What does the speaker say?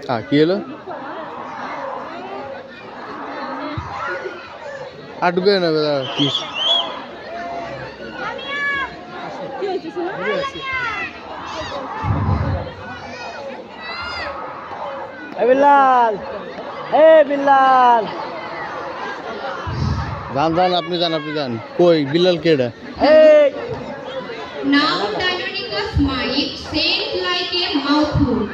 কি হলো আটকে না দাদা কি বিল্লাল বিল্লাল যান আপনি যান কই বিল্লাল কেডা Now Deinonychus might scent like a mouthful.